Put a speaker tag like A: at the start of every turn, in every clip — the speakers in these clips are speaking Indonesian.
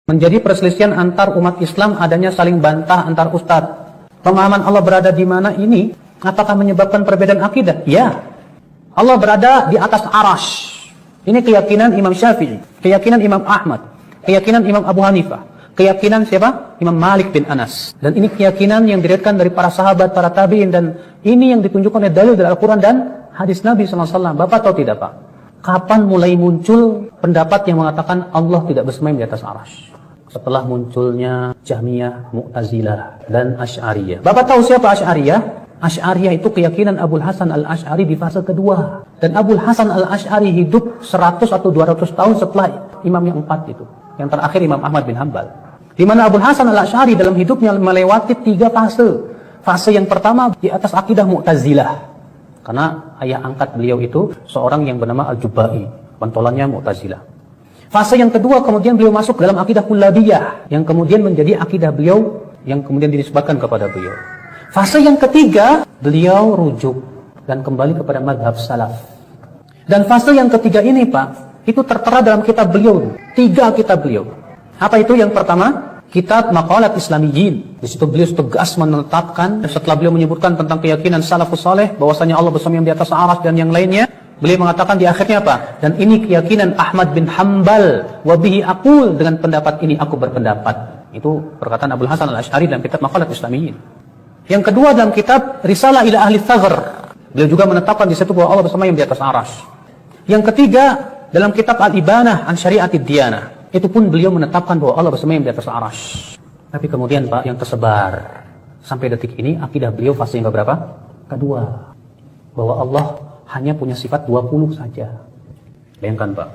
A: Menjadi perselisihan antar umat Islam adanya saling bantah antar ustadz. Pemahaman Allah berada di mana ini? Apakah menyebabkan perbedaan akidah? Ya. Allah berada di atas arash. Ini keyakinan Imam Syafi'i, keyakinan Imam Ahmad, keyakinan Imam Abu Hanifah, keyakinan siapa? Imam Malik bin Anas. Dan ini keyakinan yang diriwayatkan dari para sahabat, para tabi'in, dan ini yang ditunjukkan oleh dalil dari Al-Quran dan hadis Nabi SAW. Bapak tahu tidak, Pak? Kapan mulai muncul pendapat yang mengatakan Allah tidak bersemayam di atas arash? Setelah munculnya Jahmiyah, Mu'tazilah, dan Asy'ariyah. Bapak tahu siapa Asy'ariyah? Asy'ariyah itu keyakinan Abul Hasan al-Asy'ari di fase kedua. Dan Abul Hasan al-Asy'ari hidup 100 atau 200 tahun setelah imam yang 4 itu. Yang terakhir Imam Ahmad bin Hanbal. Di mana Abul Hasan al-Asy'ari dalam hidupnya melewati 3 fase. Fase yang pertama di atas akidah Mu'tazilah. Karena ayah angkat beliau itu seorang yang bernama Al-Jubai. Pentolannya Mu'tazilah. Fase yang kedua kemudian beliau masuk dalam akidah Kullabiyah. Yang kemudian menjadi akidah beliau yang kemudian dinisbatkan kepada beliau. Fase yang ketiga, beliau rujuk dan kembali kepada madhab salaf. Dan fase yang ketiga ini, Pak, itu tertera dalam kitab beliau. 3 kitab beliau. Apa itu? Yang pertama, kitab Maqalat Islamiyyin. Di situ beliau tegas menetapkan, setelah beliau menyebutkan tentang keyakinan salafus saleh, bahwasanya Allah bersemayam di atas aras dan yang lainnya, beliau mengatakan di akhirnya apa? Dan ini keyakinan Ahmad bin Hanbal, wa bihi aqul, dengan pendapat ini aku berpendapat. Itu perkataan Abul Hasan al-Asy'ari dalam kitab Maqalat Islamiyyin. Yang kedua dalam kitab Risalah ila Ahli Thaghr, beliau juga menetapkan di situ bahwa Allah bersemayam di atas aras. Yang ketiga dalam kitab Al-Ibanah an Syari'atid Diyanah, itu pun beliau menetapkan bahwa Allah bersemayam di atas aras. Tapi kemudian, Pak, yang tersebar sampai detik ini akidah beliau fase yang berapa? Kedua. Bahwa Allah hanya punya sifat 20 saja. Bayangkan, Pak.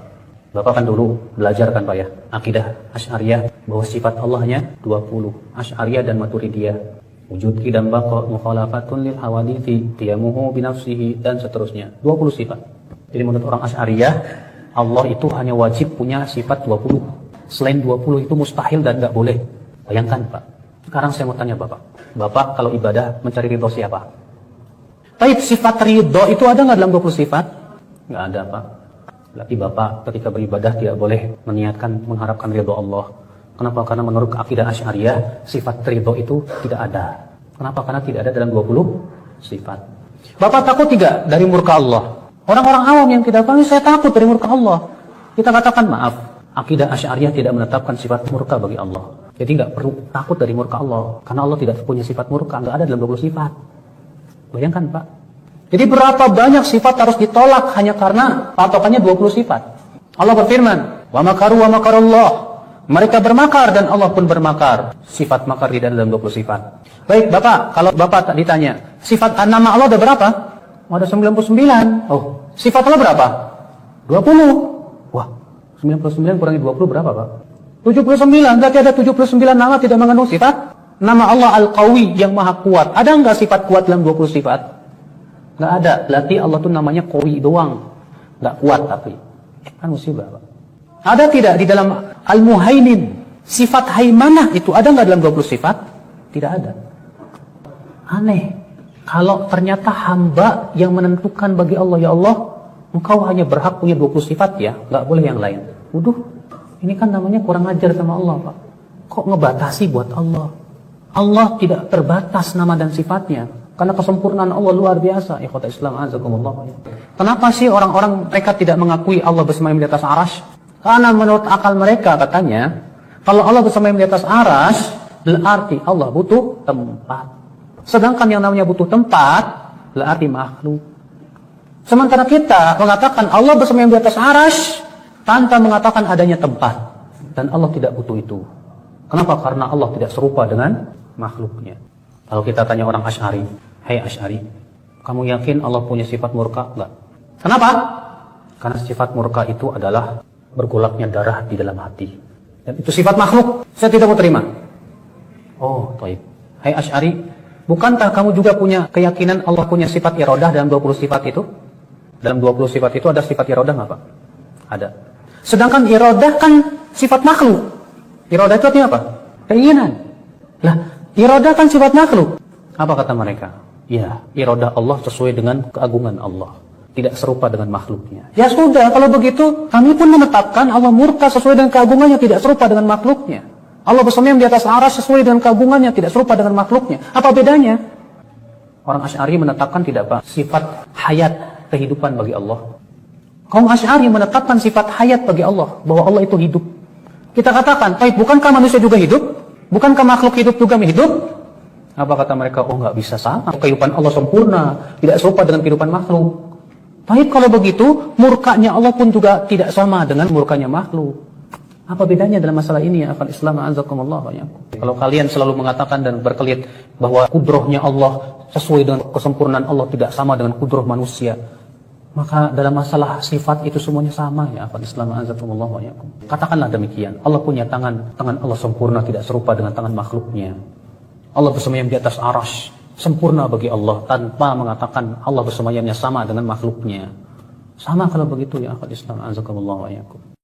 A: Bapak kan dulu belajar kan, Pak, ya, akidah Asy'ariyah bahwa sifat Allah hanya 20. Asy'ariyah dan Maturidiyah. Wujud qidam baqa mukhalafatun lil hawadithi tiyamuhu binafsihi, dan seterusnya. 20 sifat. Jadi menurut orang Asy'ariyah, Allah itu hanya wajib punya sifat 20. Selain 20 itu mustahil dan nggak boleh. Bayangkan, Pak. Sekarang saya mau tanya Bapak. Bapak kalau ibadah mencari ridho siapa? Tapi sifat ridho itu ada nggak dalam 20 sifat? Nggak ada, Pak. Berarti Bapak ketika beribadah tidak boleh meniatkan mengharapkan ridho Allah. Kenapa? Karena menurut akidah Asy'ariyah, sifat ridho itu tidak ada. Kenapa? Karena tidak ada dalam 20 sifat. Bapak takut tidak dari murka Allah? Orang-orang awam yang tidak paham, saya takut dari murka Allah. Kita katakan, maaf, akidah Asy'ariyah tidak menetapkan sifat murka bagi Allah. Jadi nggak perlu takut dari murka Allah. Karena Allah tidak punya sifat murka, nggak ada dalam 20 sifat. Bayangkan, Pak. Jadi berapa banyak sifat harus ditolak hanya karena patokannya 20 sifat. Allah berfirman, wa makaru wa makarullah. Mereka bermakar dan Allah pun bermakar. Sifat makar tidak dalam 20 sifat. Baik, Bapak, kalau Bapak ditanya, sifat nama Allah ada berapa? Ada 99. Oh, sifat Allah berapa? 20. Wah, 99 kurangi 20 berapa, Pak? 79. Berarti ada 79 nama tidak mengandung sifat. Nama Allah Al-Qawi, yang maha kuat. Ada enggak sifat kuat dalam 20 sifat? Enggak ada. Berarti Allah itu namanya Qawi doang. Enggak kuat tapi. Kan musibah, Pak. Ada tidak di dalam Al-Muhaimin? Sifat haimanah itu ada nggak dalam 20 sifat? Tidak ada. Aneh. Kalau ternyata hamba yang menentukan bagi Allah, ya Allah, engkau hanya berhak punya 20 sifat ya, nggak boleh yang lain. Waduh, ini kan namanya kurang ajar sama Allah, Pak. Kok ngebatasi buat Allah? Allah tidak terbatas nama dan sifatnya. Karena kesempurnaan Allah luar biasa. Ikhwata Islam, azakumullah. Kenapa sih orang-orang mereka tidak mengakui Allah bersemayam di atas arash? Karena menurut akal mereka katanya, kalau Allah bersemayam di atas arash, berarti Allah butuh tempat. Sedangkan yang namanya butuh tempat, berarti makhluk. Sementara kita mengatakan Allah bersemayam di atas arash, tanpa mengatakan adanya tempat. Dan Allah tidak butuh itu. Kenapa? Karena Allah tidak serupa dengan makhluknya. Kalau kita tanya orang Asy'ari, hai Asy'ari, kamu yakin Allah punya sifat murka? Enggak. Kenapa? Karena sifat murka itu adalah bergolaknya darah di dalam hati. Dan itu sifat makhluk. Saya tidak mau terima. Oh, taib. Hai Asy'ari, bukankah kamu juga punya keyakinan Allah punya sifat iradah dalam 20 sifat itu? Dalam 20 sifat itu ada sifat iradah nggak, Pak? Ada. Sedangkan iradah kan sifat makhluk. Iradah itu artinya apa? Keinginan. Lah, iradah kan sifat makhluk. Apa kata mereka? Ya, iradah Allah sesuai dengan keagungan Allah. tidak serupa dengan makhluknya. Ya sudah, kalau begitu kami pun menetapkan Allah murka sesuai dengan keagungannya, tidak serupa dengan makhluknya. Allah bersemayam di atas arsy sesuai dengan keagungannya, tidak serupa dengan makhluknya. Apa bedanya? Orang Asy'ari menetapkan tidak apa? Sifat hayat, kehidupan bagi Allah. Kaum Asy'ari menetapkan sifat hayat bagi Allah, bahwa Allah itu hidup. Kita katakan, baik, bukankah manusia juga hidup? Bukankah makhluk hidup juga hidup? Apa kata mereka? Oh, nggak bisa sama. Kehidupan Allah sempurna, tidak serupa dengan kehidupan makhluk. Baik, kalau begitu, murkanya Allah pun juga tidak sama dengan murkanya makhluk. Apa bedanya dalam masalah ini ya akhal Islam a'azakumullah wa iyyakum? Kalau kalian selalu mengatakan dan berkelit bahwa kudrohnya Allah sesuai dengan kesempurnaan Allah tidak sama dengan kudroh manusia, maka dalam masalah sifat itu semuanya sama ya akhal Islam a'azakumullah wa iyyakum. Katakanlah demikian. Allah punya tangan Allah sempurna, tidak serupa dengan tangan makhluknya. Allah bersemayam di atas arsy, sempurna bagi Allah, tanpa mengatakan Allah bersemayamnya sama dengan makhluknya. Sama kalau begitu ya akhal Islam a'azakumullah wa iyyakum.